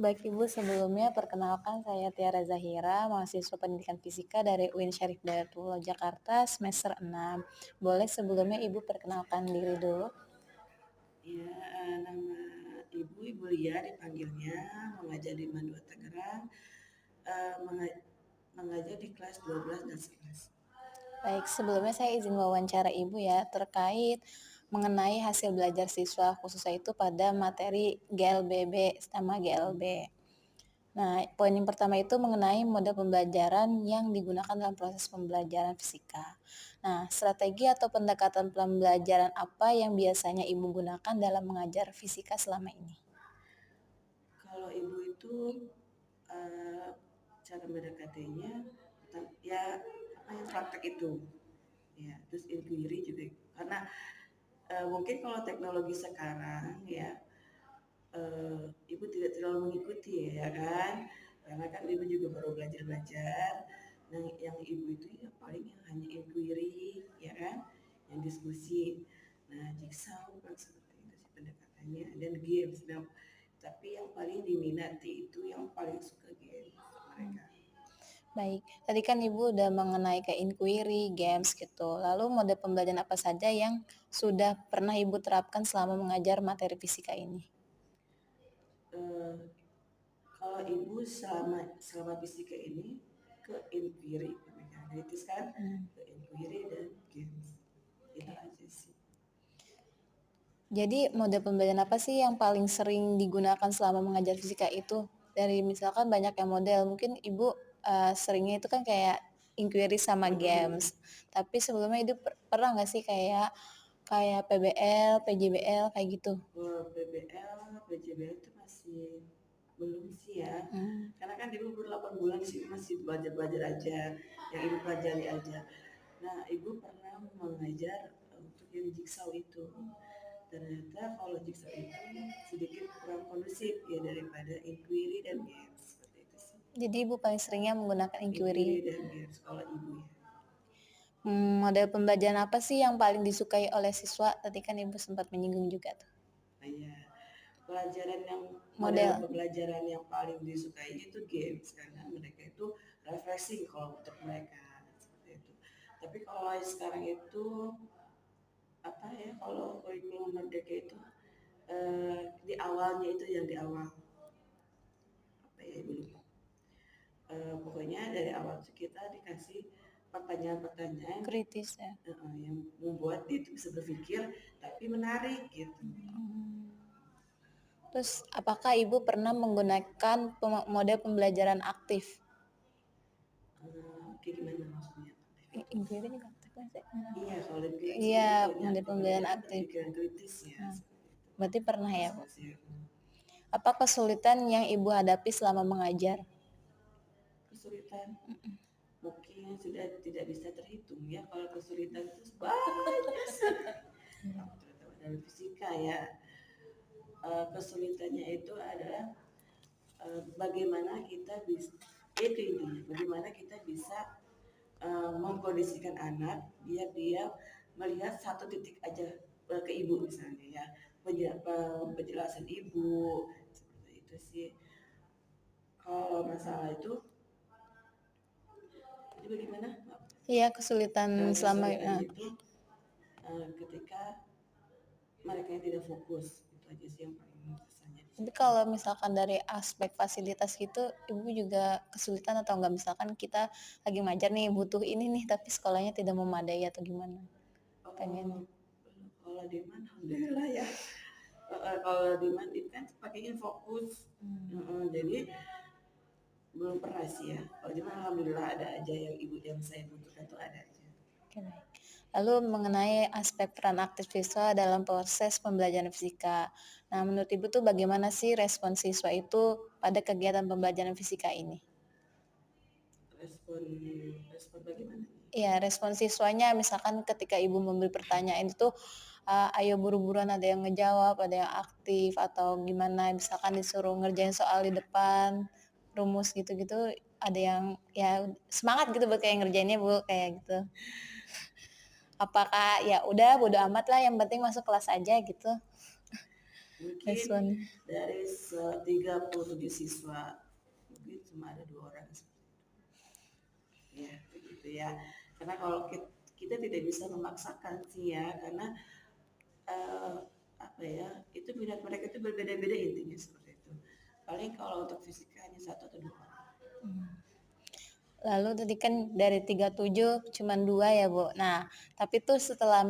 Baik Ibu, sebelumnya perkenalkan saya Tiara Zahira, mahasiswa pendidikan fisika dari UIN Syarif Hidayatullah Jakarta semester 6. Boleh sebelumnya Ibu perkenalkan diri dulu? Ya, nama Ibu Lia dipanggilnya, mengajar di Mandua Tangerang, mengajar di kelas 12 dan 11. Baik, sebelumnya saya izin wawancara Ibu ya, terkait mengenai hasil belajar siswa khususnya itu pada materi GLBB sama GLB. Nah, poin yang pertama itu mengenai mode pembelajaran yang digunakan dalam proses pembelajaran fisika. Nah, strategi atau pendekatan pembelajaran apa yang biasanya Ibu gunakan dalam mengajar fisika selama ini? Kalau Ibu itu uh, cara mendekatinya, ya apa yang praktek itu, ya terus inquiry juga, karena mungkin kalau teknologi sekarang ya ibu tidak terlalu mengikuti ya kan, karena kan ibu juga baru belajar. Nah yang ibu itu ya paling yang hanya inquiry ya kan, yang diskusi. Nah jigsaw kan seperti itu sih pendekatannya, dan games. Nah, tapi yang paling diminati itu yang paling suka games mereka. Baik, tadi kan Ibu udah mengenai ke inquiry, games gitu. Lalu mode pembelajaran apa saja yang sudah pernah Ibu terapkan selama mengajar materi fisika ini? Eh, Kalau ibu selama fisika ini ke inquiry, kritis kan, ke inquiry dan games, itu aja sih. Jadi mode pembelajaran apa sih yang paling sering digunakan selama mengajar fisika itu? Dari misalkan banyak yang model, mungkin Ibu seringnya itu kan kayak inquiry sama games. Tapi sebelumnya itu pernah nggak sih kayak kayak PBL, PJBL kayak gitu? PBL, PJBL itu masih belum sih ya, karena kan ibu baru 8 bulan sih, masih belajar aja, yang ibu pelajari aja. Nah ibu pernah mengajar untuk yang jigsaw itu, ternyata kalau jigsaw itu sedikit kurang kondusif ya daripada inquiry dan games, seperti itu sih. Jadi Ibu paling seringnya menggunakan inquiry. Inquiry dan games kalau ibu ya. Model pembelajaran apa sih yang paling disukai oleh siswa? Tadi kan Ibu sempat menyinggung juga tuh. Nah, ya, pelajaran yang model Model. pembelajaran yang paling disukai itu games, karena mereka itu refreshing kalau untuk mereka seperti itu. Tapi kalau sekarang itu apa ya, kalau kurikulum merdeka itu di awalnya itu yang di awal apa ya ibu lupa. Pokoknya dari awal itu kita dikasih pertanyaan-pertanyaan Kritis ya. yang membuat dia itu bisa berpikir tapi menarik gitu. Terus apakah Ibu pernah menggunakan model pembelajaran aktif? Kayak gimana maksudnya? Inquiry juga aktif kan sih? Iya, kalau kritis Iya, itu banyak model pembelajaran pekerjaan aktif. berpikiran kritis ya. Berarti pernah ya, Bu? Diskusi. Apa kesulitan yang Ibu hadapi selama mengajar? Kesulitan mungkin sudah tidak bisa terhitung ya, kalau kesulitan itu banyak terutama dalam fisika ya. Kesulitannya itu adalah bagaimana kita bisa, itu intinya, bagaimana kita bisa mengkondisikan anak biar dia melihat satu titik aja ke ibu misalnya ya, penjelasan ibu seperti itu sih. Kalau masalah itu bagaimana? Iya, kesulitan selama Kesulitan itu ketika mereka yang tidak fokus, itu aja sih yang paling kesannya. Tapi kalau misalkan dari aspek fasilitas gitu, Ibu juga kesulitan atau enggak? Misalkan kita lagi ngajar nih, butuh ini nih, tapi sekolahnya tidak memadai atau gimana? Pengennya. Kalau di mana alhamdulillah ya. Kalau di mana itu kan pakainya fokus. Jadi belum pernah sih ya. Kalau di mana alhamdulillah ada aja yang ibu yang saya butuhkan tuh ada aja. Oke, baik. Lalu mengenai aspek peran aktif siswa dalam proses pembelajaran fisika. Nah, menurut Ibu tuh bagaimana sih respon siswa itu pada kegiatan pembelajaran fisika ini? Respon respon bagaimana? Iya, respon siswanya misalkan ketika Ibu memberi pertanyaan itu, ayo buru-buruan ada yang ngejawab, ada yang aktif atau gimana, misalkan disuruh ngerjain soal di depan, rumus gitu-gitu, ada yang ya semangat gitu buat kayak ngerjainnya Bu, kayak gitu. Apakah ya udah bodo amat lah yang penting masuk kelas aja gitu? Mungkin responnya. dari 37 siswa mungkin cuma ada 2 orang ya begitu ya. Karena kalau kita tidak bisa memaksakan sih ya, karena eh, apa ya, itu minat mereka itu berbeda-beda intinya seperti itu. Paling kalau untuk fisika hanya 1 atau 2 orang. Lalu tadi kan dari 37 cuman 2 ya, Bu. Nah, tapi tuh setelah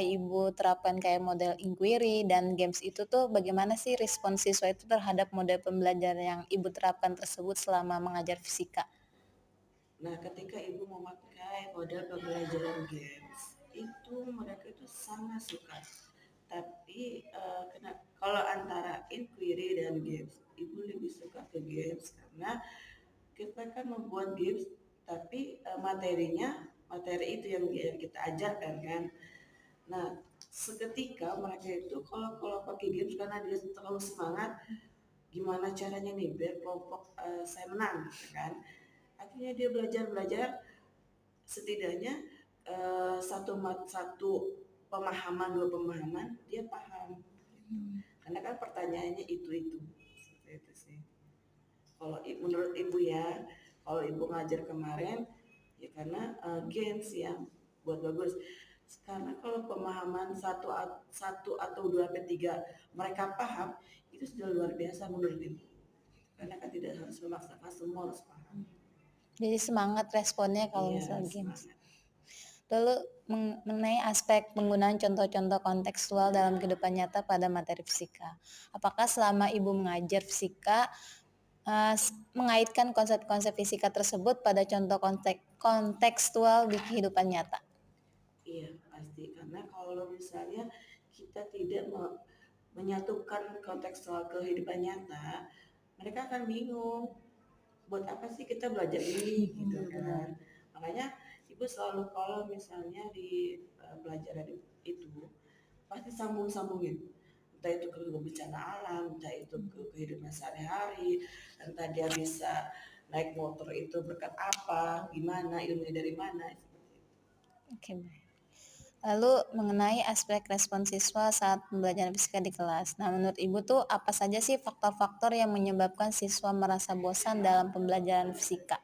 Ibu terapkan kayak model inquiry dan games itu tuh bagaimana sih respon siswa itu terhadap model pembelajaran yang Ibu terapkan tersebut selama mengajar fisika? Nah, ketika ibu memakai model pembelajaran games, itu mereka itu sangat suka. Tapi kalau antara inquiry dan games, ibu lebih suka ke games karena kita kan membuat games, tapi materi itu yang kita ajarkan kan. Nah, seketika mereka itu kalau pakai games karena dia terlalu semangat, gimana caranya nih biar kelompok saya menang, gitu kan? Akhirnya dia belajar setidaknya satu pemahaman, 2 pemahaman dia paham gitu. Karena kan pertanyaannya itu seperti itu sih. Kalau menurut ibu ya, kalau ibu ngajar kemarin ya karena gains yang buat bagus. Karena kalau pemahaman satu atau 2 sampai 3 mereka paham, itu sudah luar biasa menurut ibu. Karena kan tidak harus memaksakan semua harus paham. Jadi semangat responnya kalau Iya, misalnya games. semangat. Lalu mengenai aspek penggunaan contoh-contoh kontekstual dalam kehidupan nyata pada materi fisika. Apakah selama Ibu mengajar fisika mengaitkan konsep-konsep fisika tersebut pada contoh kontekstual di kehidupan nyata? Iya, pasti. Karena kalau misalnya kita tidak menyatukan kontekstual kehidupan nyata, mereka akan bingung. Buat apa sih kita belajar ini gitu kan. Makanya ibu selalu kalau misalnya di pelajaran itu pasti sambung-sambungin. Entah itu ke bencana alam, entah itu ke kehidupan sehari-hari, entah dia bisa naik motor itu berkat apa, gimana, ilmu dari mana. Oke, baik. Lalu mengenai aspek respon siswa saat pembelajaran fisika di kelas. Nah, menurut Ibu tuh apa saja sih faktor-faktor yang menyebabkan siswa merasa bosan dalam pembelajaran fisika?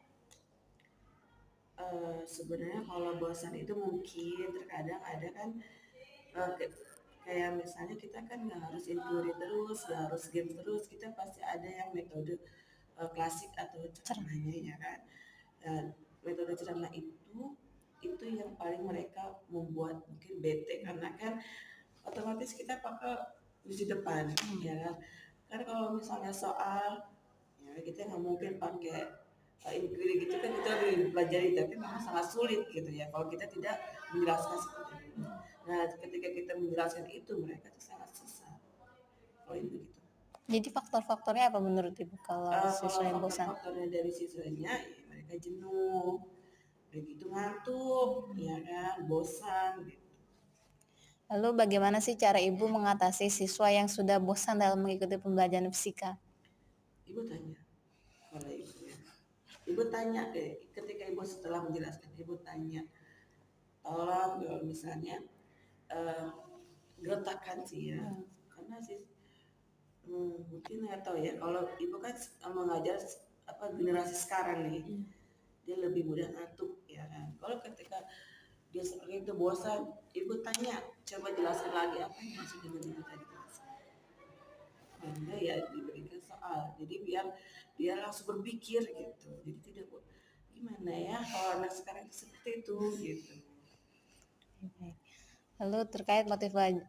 Sebenarnya kalau bosan itu mungkin terkadang ada kan uh, kayak misalnya kita kan nggak harus inquiry terus, nggak harus game terus, kita pasti ada yang metode klasik atau ceramahnya ya kan. Dan metode ceramah itu yang paling mereka membuat mungkin bete karena kan otomatis kita pakai di depan ya kan. Karena kalau misalnya soal ya kita nggak mungkin pakai inquiry gitu kan kita pelajari tapi memang sangat sulit gitu ya kalau kita tidak menjelaskan seperti itu. Nah ketika kita menjelaskan itu mereka tuh sangat susah kalau itu gitu. Jadi faktor-faktornya apa menurut Ibu kalau Kalau siswa yang bosan? faktor-faktornya dari siswanya ya mereka jenuh, begitu ngantuk, ya kan, bosan gitu. Lalu bagaimana sih cara Ibu mengatasi siswa yang sudah bosan dalam mengikuti pembelajaran fisika? Ibu tanya, kalau ibu tanya ketika ibu setelah menjelaskan, ibu tanya, tolong kalau misalnya uh, gertakan sih ya, karena sih mungkin nggak tahu ya, kalau ibu kan mengajar apa generasi sekarang nih, dia lebih mudah ngantuk ya kan. Kalau ketika dia seperti itu bosan, ibu tanya, coba jelaskan lagi apa yang maksud dengan ibu tadi jelaskan. Anda ya diberikan soal, jadi biar langsung berpikir gitu. Jadi tidak gimana ya kalau anak sekarang seperti itu gitu. Lalu terkait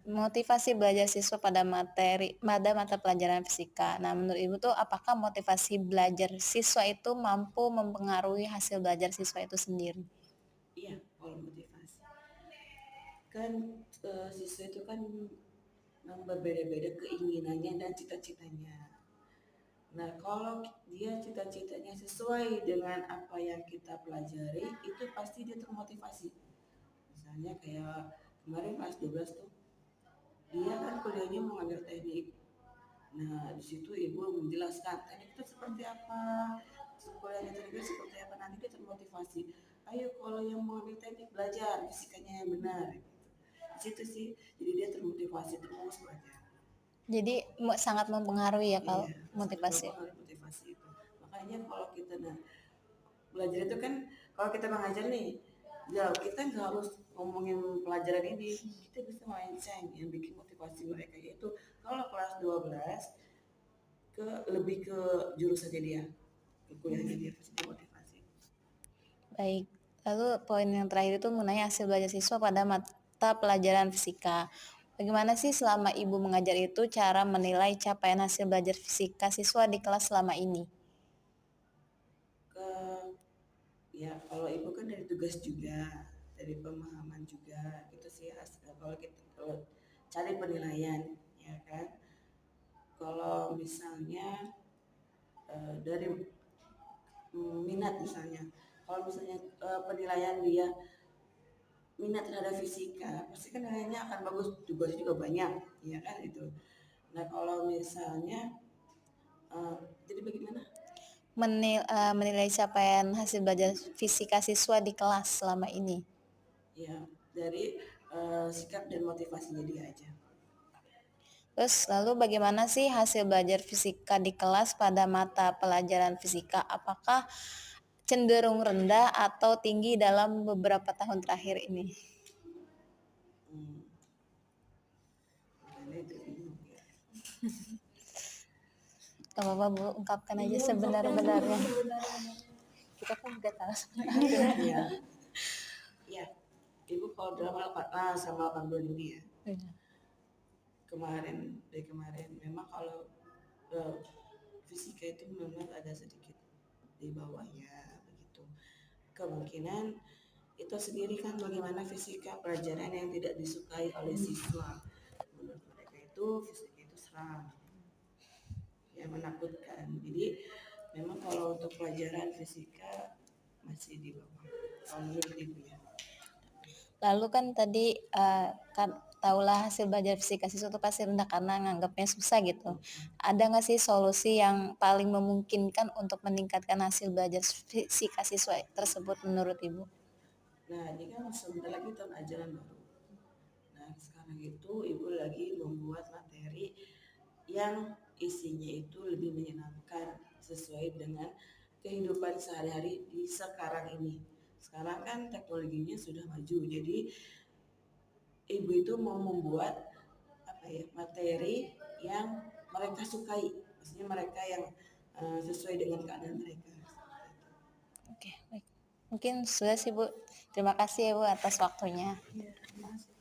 motivasi belajar siswa pada mata pelajaran fisika. Nah, menurut Ibu tuh apakah motivasi belajar siswa itu mampu mempengaruhi hasil belajar siswa itu sendiri? Iya, kalau motivasi. Kan siswa itu kan berbeda-beda keinginannya dan cita-citanya. Nah, kalau dia cita-citanya sesuai dengan apa yang kita pelajari, itu pasti dia termotivasi. Misalnya kayak kemarin kelas 12 tuh, dia kan kuliahnya mau ngambil teknik. Nah, di situ ibu menjelaskan teknik itu seperti apa, kuliahnya teknik itu seperti apa, nanti dia termotivasi. Ayo kalau yang mau ambil teknik belajar fisikanya yang benar. Gitu. Di situ sih, jadi dia termotivasi terus belajar. Jadi sangat mempengaruhi ya kalau Iya, sangat motivasi. berpengaruh motivasi itu. Makanya kalau kita belajar itu kan, kalau kita mengajar nih, ya kita nggak harus ngomongin pelajaran ini, kita bisa melenceng yang bikin motivasi mereka, yaitu kalau kelas 12 lebih ke jurusannya dia, ke kuliahnya dia pasti dimotivasi. Baik. Lalu poin yang terakhir itu mengenai hasil belajar siswa pada mata pelajaran fisika. Bagaimana sih selama Ibu mengajar itu cara menilai capaian hasil belajar fisika siswa di kelas selama ini? Ke Ya kalau ibu kan dari tugas juga, dari pemahaman juga, itu sih kalau kita kalau cari penilaian, ya kan. Kalau misalnya dari minat misalnya, kalau misalnya penilaian dia minat terhadap fisika, pasti kan nilainya akan bagus, tugasnya juga banyak, ya kan itu. Nah kalau misalnya uh, jadi bagaimana? Menilai capaian hasil belajar fisika siswa di kelas selama ini. Ya dari sikap dan motivasinya dia aja. Terus lalu bagaimana sih hasil belajar fisika di kelas pada mata pelajaran fisika? Apakah cenderung rendah atau tinggi dalam beberapa tahun terakhir ini? Hmm, makanya itu bingung ya. Gak apa-apa Bu, ungkapkan aja Iya, sebenar-benarnya. Kita kan nggak tahu sebenarnya. Iya, iya. Ibu kalau drama sama 8 bulan ini ya. Dari kemarin memang kalau eh, fisika itu memang ada sedikit di bawahnya begitu. Kemungkinan itu sendiri kan bagaimana fisika pelajaran yang tidak disukai oleh siswa. Menurut mereka itu fisika itu seram, ya menakutkan. Jadi memang kalau untuk pelajaran fisika masih di bawah. Kalau menurut ibu ya. Lalu kan tadi kan tahulah hasil belajar fisika siswa itu pasti rendah karena nganggapnya susah gitu. Ada nggak sih solusi yang paling memungkinkan untuk meningkatkan hasil belajar fisika siswa tersebut menurut Ibu? Nah ini kan sebentar lagi tahun ajaran baru. Nah sekarang itu ibu lagi membuat materi yang isinya itu lebih menyenangkan sesuai dengan kehidupan sehari-hari di sekarang ini. Sekarang kan teknologinya sudah maju, jadi ibu itu mau membuat materi yang mereka sukai, maksudnya mereka yang sesuai dengan keadaan mereka. Oke, baik. Mungkin sudah sih Bu. Terima kasih ya Bu atas waktunya. Ya, terima kasih.